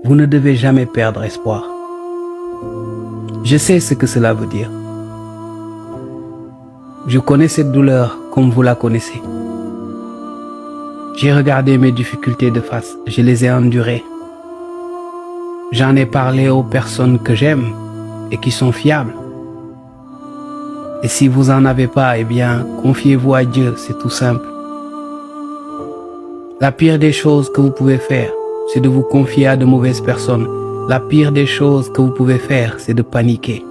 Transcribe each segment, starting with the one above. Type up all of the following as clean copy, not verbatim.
Vous ne devez jamais perdre espoir. Je sais ce que cela veut dire. Je connais cette douleur comme vous la connaissez. J'ai regardé mes difficultés de face, je les ai endurées. J'en ai parlé aux personnes que j'aime et qui sont fiables. Et si vous en avez pas, eh bien, confiez-vous à Dieu, c'est tout simple. La pire des choses que vous pouvez faire, c'est de vous confier à de mauvaises personnes. La pire des choses que vous pouvez faire, c'est de paniquer.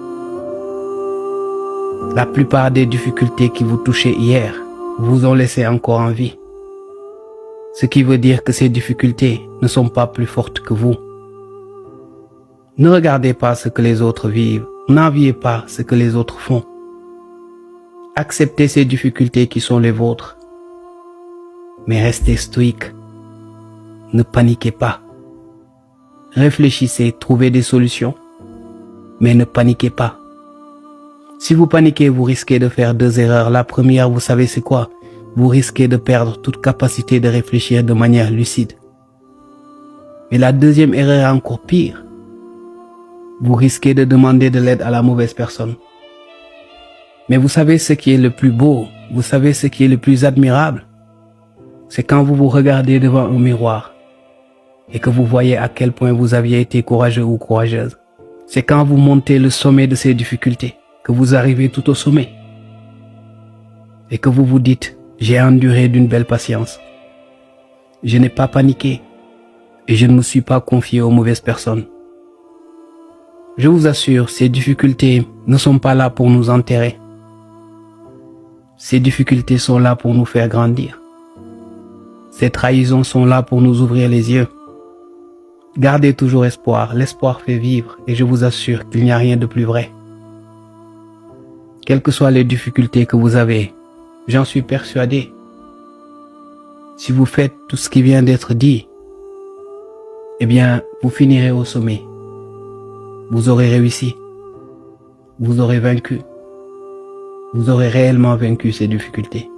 La plupart des difficultés qui vous touchaient hier vous ont laissé encore en vie. Ce qui veut dire que ces difficultés ne sont pas plus fortes que vous. Ne regardez pas ce que les autres vivent, n'enviez pas ce que les autres font. Acceptez ces difficultés qui sont les vôtres. Mais restez stoïque. Ne paniquez pas. Réfléchissez, trouvez des solutions. Mais ne paniquez pas. Si vous paniquez, vous risquez de faire deux erreurs. La première, vous savez c'est quoi? Vous risquez de perdre toute capacité de réfléchir de manière lucide. Mais la deuxième erreur est encore pire. Vous risquez de demander de l'aide à la mauvaise personne. Mais vous savez ce qui est le plus beau, vous savez ce qui est le plus admirable, c'est quand vous vous regardez devant un miroir et que vous voyez à quel point vous aviez été courageux ou courageuse. C'est quand vous montez le sommet de ces difficultés, que vous arrivez tout au sommet et que vous vous dites « J'ai enduré d'une belle patience. Je n'ai pas paniqué et je ne me suis pas confié aux mauvaises personnes. » Je vous assure, ces difficultés ne sont pas là pour nous enterrer. Ces difficultés sont là pour nous faire grandir. Ces trahisons sont là pour nous ouvrir les yeux. Gardez toujours espoir, l'espoir fait vivre et je vous assure qu'il n'y a rien de plus vrai. Quelles que soient les difficultés que vous avez, j'en suis persuadé. Si vous faites tout ce qui vient d'être dit, eh bien, vous finirez au sommet. Vous aurez réussi. Vous aurez vaincu. Vous aurez réellement vaincu ces difficultés.